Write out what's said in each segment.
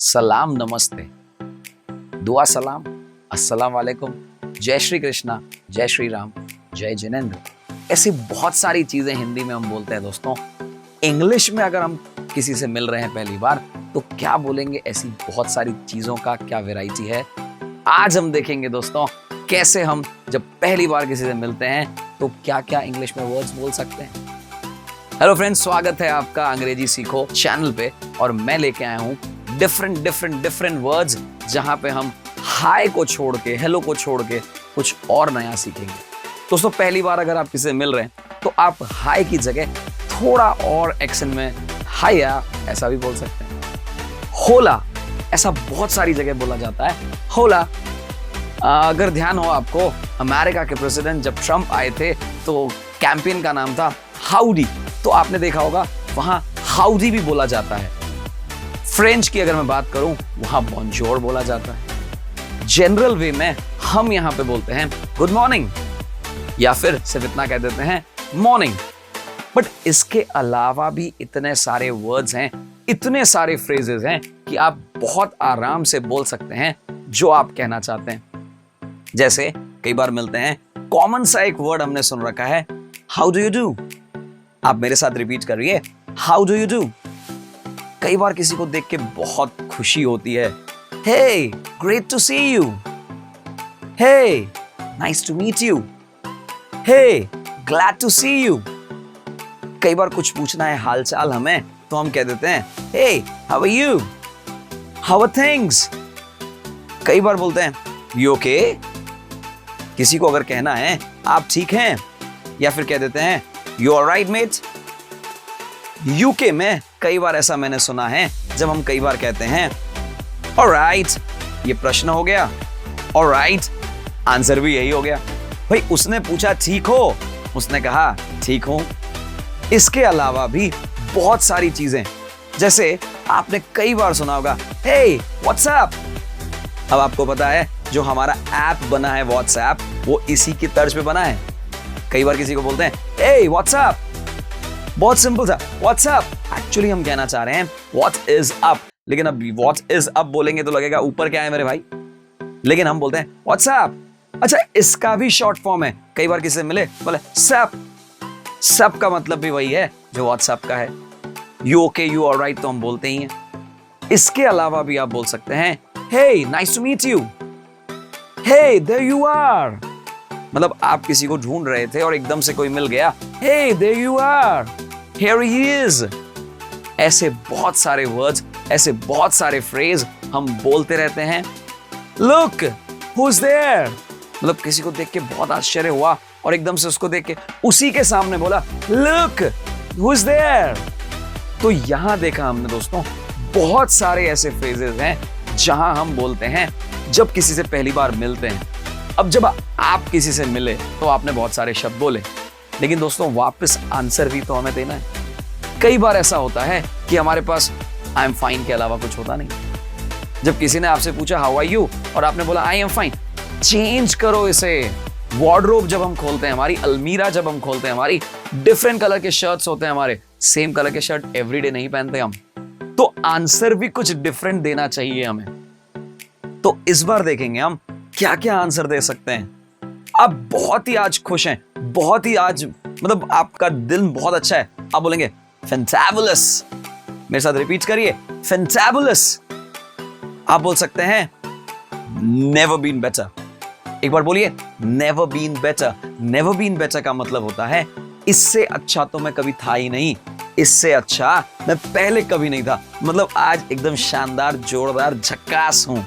सलाम, नमस्ते, दुआ सलाम, अस्सलाम वालेकुम, जय श्री कृष्णा, जय श्री राम, जय जिनेंद्र। ऐसी बहुत सारी चीजें हिंदी में हम बोलते हैं दोस्तों। इंग्लिश में अगर हम किसी से मिल रहे हैं पहली बार तो क्या बोलेंगे, ऐसी बहुत सारी चीजों का क्या वैरायटी है। आज हम देखेंगे दोस्तों कैसे हम जब पहली बार किसी से मिलते हैं तो क्या क्या इंग्लिश में वर्ड्स बोल सकते हैं। हेलो फ्रेंड्स, स्वागत है आपका अंग्रेजी सीखो चैनल पे और मैं लेके आया हूँ डिफरेंट वर्ड्स जहां पे हम हाय को छोड़ के, हेलो को छोड़ के कुछ और नया सीखेंगे। दोस्तों पहली बार अगर आप किसी से मिल रहे हैं तो आप हाय की जगह थोड़ा और एक्सेंट में हाया ऐसा भी बोल सकते हैं। होला ऐसा बहुत सारी जगह बोला जाता है। होला अगर ध्यान हो आपको, अमेरिका के प्रेसिडेंट जब ट्रम्प आए थे तो कैंपेन का नाम था हाउडी, तो आपने देखा होगा वहां हाउडी भी बोला जाता है। फ्रेंच की अगर मैं बात करूं वहां बॉन्जोर बोला जाता है। जनरल वे में हम यहां पे बोलते हैं गुड मॉर्निंग या फिर सिर्फ इतना कह देते हैं मॉर्निंग। बट इसके अलावा भी इतने सारे वर्ड्स हैं, इतने सारे फ्रेजेस हैं कि आप बहुत आराम से बोल सकते हैं जो आप कहना चाहते हैं। जैसे कई बार मिलते हैं, कॉमन सा एक वर्ड हमने सुन रखा है, हाउ डू यू डू। आप मेरे साथ रिपीट करिए, हाउ डू यू डू। कई बार किसी को देख के बहुत खुशी होती है, hey great to see you, hey nice to meet you, hey glad to see you. कई बार कुछ पूछना है हालचाल हमें तो हम कह देते हैं hey how are you, how are things. कई बार बोलते हैं यू ओके। किसी को अगर कहना है आप ठीक हैं या फिर कह देते हैं you are right mate. UK में कई बार ऐसा मैंने सुना है जब हम कई बार कहते हैं ऑलराइट, ये प्रश्न हो गया, ऑलराइट आंसर भी यही हो गया। भाई उसने पूछा ठीक हो, उसने कहा ठीक हूं। इसके अलावा भी बहुत सारी चीजें, जैसे आपने कई बार सुना होगा हे व्हाट्सएप। अब आपको पता है जो हमारा ऐप बना है व्हाट्सएप वो इसी की तर्ज पे बना है। कई बार किसी को बोलते हैं हे व्हाट्सएप, बहुत सिंपल था व्हाट्सएप। एक्चुअली हम कहना चाह रहे हैं व्हाट इज अप, लेकिन अब व्हाट इज अप बोलेंगे तो लगेगा ऊपर क्या है मेरे भाई, लेकिन हम बोलते हैं व्हाट्सएप। अच्छा, इसका भी शॉर्ट फॉर्म है। कई बार किसी से मिले बोले सैप, सैप का मतलब भी वही है जो व्हाट्सएप का है। यू ओके, यू ऑलराइट तो हम बोलते ही हैं। इसके अलावा भी आप बोल सकते हैं hey nice to meet you, hey there you are. मतलब आप किसी को ढूंढ रहे थे और एकदम से कोई मिल गया, hey there you are, here he is. ऐसे बहुत सारे वर्ड्स, ऐसे बहुत सारे फ्रेज हम बोलते रहते हैं। लुक हु इज देयर, मतलब किसी को देख के बहुत आश्चर्य हुआ और एकदम से उसको देख के उसी के सामने बोला लुक हु इज देयर। तो यहां देखा हमने दोस्तों बहुत सारे ऐसे फ्रेजेस हैं जहां हम बोलते हैं जब किसी से पहली बार मिलते हैं। अब जब आप किसी से मिले तो आपने बहुत सारे शब्द बोले, लेकिन दोस्तों वापस आंसर भी तो हमें देना है। कई बार ऐसा होता है कि हमारे पास आई एम फाइन के अलावा कुछ होता नहीं। जब किसी ने आपसे पूछा हाउ आर यू और आपने बोला आई एम फाइन, चेंज करो इसे। वार्डरोब जब हम खोलते हैं, हमारी अलमीरा जब हम खोलते हैं, हमारी डिफरेंट कलर के शर्ट्स होते हैं, हमारे सेम कलर के शर्ट एवरीडे नहीं पहनते हम, तो आंसर भी कुछ डिफरेंट देना चाहिए हमें। तो इस बार देखेंगे हम क्या क्या आंसर दे सकते हैं। आप बहुत ही आज खुश हैं, बहुत ही आज मतलब आपका दिल बहुत अच्छा है, आप बोलेंगे फैंटाबुलस। मेरे साथ रिपीट करिए, फैंटाबुलस। आप बोल सकते हैं नेवर बीन बेटर। एक बार बोलिए never been better. Never been better का मतलब होता है इससे अच्छा तो मैं कभी था ही नहीं, इससे अच्छा मैं पहले कभी नहीं था, मतलब आज एकदम शानदार, जोरदार, झक्कास हूं।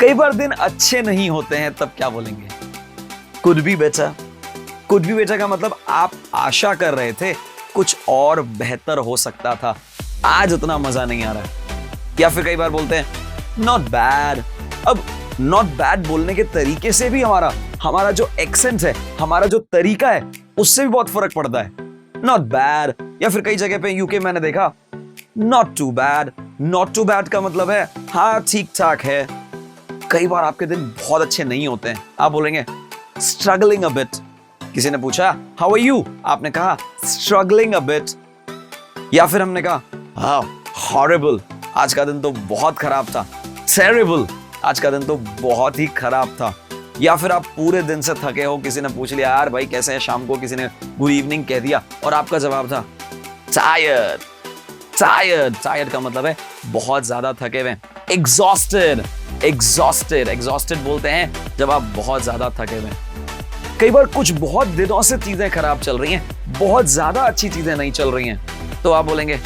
कई बार दिन अच्छे नहीं होते हैं तब क्या बोलेंगे, could be better. Could be better का मतलब आप आशा कर रहे थे कुछ और बेहतर हो सकता था, आज उतना मजा नहीं आ रहा है। या फिर कई बार बोलते हैं नॉट बैड। अब नॉट बैड बोलने के तरीके से भी हमारा जो एक्सेंट है, हमारा जो तरीका है, उससे भी बहुत फर्क पड़ता है। नॉट बैड, या फिर कई जगह पे यूके मैंने देखा not too bad. Not too bad का मतलब है हाँ ठीक ठाक है। कई बार आपके दिन बहुत अच्छे नहीं होते हैं, आप बोलेंगे स्ट्रगलिंग अ बिट। किसी ने पूछा हाउ आर यू, आपने कहा स्ट्रगलिंग अ बिट। या फिर हमने कहा हॉरिबल, आज का दिन तो बहुत खराब था, टेरिबल, आज का दिन तो बहुत ही खराब था। या फिर आप पूरे दिन से थके हो, किसी ने पूछ लिया यार भाई कैसे है, शाम को किसी ने गुड इवनिंग कह दिया और आपका जवाब था टायर्ड। टायर्ड, टायर्ड का मतलब है बहुत ज्यादा थके हुए। एग्जॉस्टेड, एग्जॉस्टेड, एग्जॉस्टेड बोलते हैं जब आप बहुत ज्यादा थके हुए। कई बार कुछ बहुत दिनों से चीजें खराब चल रही हैं, बहुत ज्यादा अच्छी चीजें नहीं चल रही हैं, तो आप बोलेंगे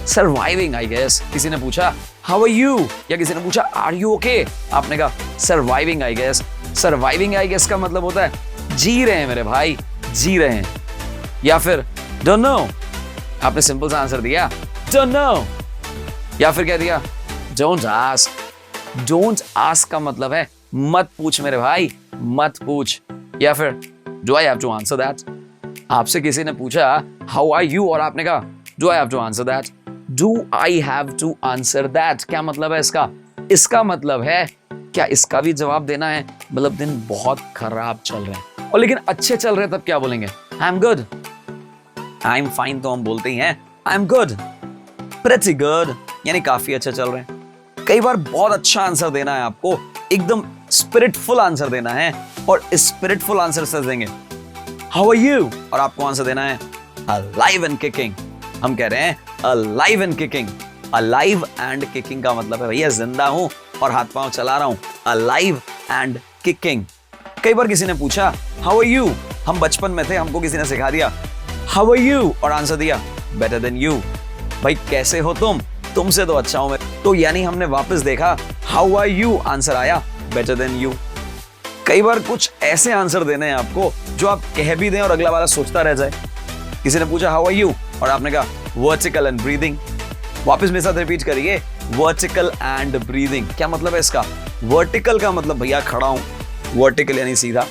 सर्वाइविंग आई गेस। किसी ने पूछा हाउ आर यू, या किसी ने पूछा आर यू ओके, आपने कहा surviving I guess. Surviving I guess का मतलब होता है जी रहे हैं मेरे भाई, जी रहे हैं। या फिर डोंट नो, आपने सिंपल सा आंसर दिया डोंट नो। या फिर कह दिया डोंट आस्क। डोंट आस्क का मतलब है मत पूछ मेरे भाई, मत पूछ। या फिर do I have to answer that. आपसे किसी ने पूछा हाउ आर यू और आपने कहा do I have to answer that. Do I have to answer that क्या मतलब है इसका? इसका मतलब है क्या इसका भी जवाब देना है, मतलब दिन बहुत खराब चल रहे हैं और लेकिन अच्छे चल रहे हैं, तब क्या बोलेंगे? I am good. I am fine तो हम बोलते ही हैं, I am good, pretty good, यानी काफी अच्छे चल रहे हैं। कई बार बहुत अच्छा आंसर देना है आपको, एकदम स्पिरिटफुल आंसर देना है, और स्पिरिटफुल आंसर से देंगे हाउ आर यू और आपको आंसर देना है अलाइव एंड किकिंग। हम कह रहे हैं alive and kicking. Alive and kicking का मतलब है भैया जिंदा हूं और हाथ पांव चला रहा हूं, अलाइव एंड किकिंग। कई बार किसी ने पूछा हाउ आर यू, हम बचपन में थे, हमको किसी ने सिखा दिया हाउ आर यू और आंसर दिया बेटर देन यू। भाई कैसे हो तुम, तुमसे तो अच्छा हूं मैं, तो यानी हमने वापस देखा हाउ आर यू, आंसर आया बेटर देन यू। कई बार कुछ ऐसे आंसर देने हैं आपको जो आप कह भी दें और अगला वाला सोचता रह जाए। किसी ने पूछा हाउ आर यू और आपने कहा वर्टिकल एंड ब्रीदिंग। वापस मेरे साथ रिपीट करिए, वर्टिकल एंड ब्रीदिंग। क्या मतलब है इसका? वर्टिकल का मतलब भैया खड़ा हूं, वर्टिकल यानी सीधा,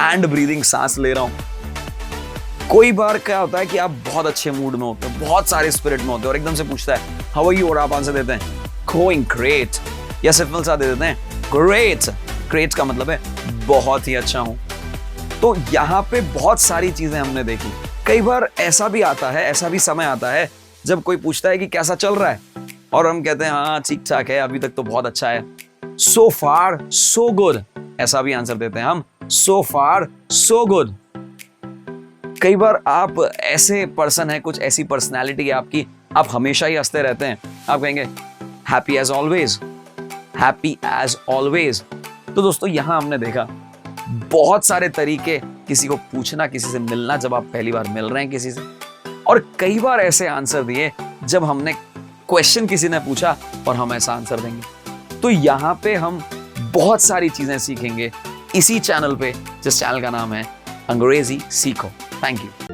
एंड ब्रीदिंग सांस ले रहा हूं। कोई बार क्या होता है कि आप बहुत अच्छे मूड में होते हो, बहुत सारे स्पिरिट में होते हो और एकदम से पूछता है हाउ आर यू और आप आंसर देते हैं गोइंग ग्रेट, या सिंपल सा दे देते हैं ग्रेट। ग्रेट का मतलब है बहुत ही अच्छा हूं। तो यहाँ पे बहुत सारी चीजें हमने देखी। कई बार ऐसा भी आता है, ऐसा भी समय आता है जब कोई पूछता है कि कैसा चल रहा है और हम कहते हैं हाँ ठीक ठाक है, अभी तक तो बहुत अच्छा है, सो फार सो गुड, ऐसा भी आंसर देते हैं हम, सो फार सो गुड। कई बार आप ऐसे पर्सन है, कुछ ऐसी पर्सनैलिटी है आपकी, आप हमेशा ही हंसते रहते हैं, आप कहेंगे happy as always, happy as always. तो दोस्तों यहां हमने देखा बहुत सारे तरीके किसी को पूछना, किसी से मिलना जब आप पहली बार मिल रहे हैं किसी से, और कई बार ऐसे आंसर दिए जब हमने क्वेश्चन किसी ने पूछा और हम ऐसा आंसर देंगे। तो यहां पे हम बहुत सारी चीजें सीखेंगे इसी चैनल पे, जिस चैनल का नाम है अंग्रेजी सीखो। Thank you.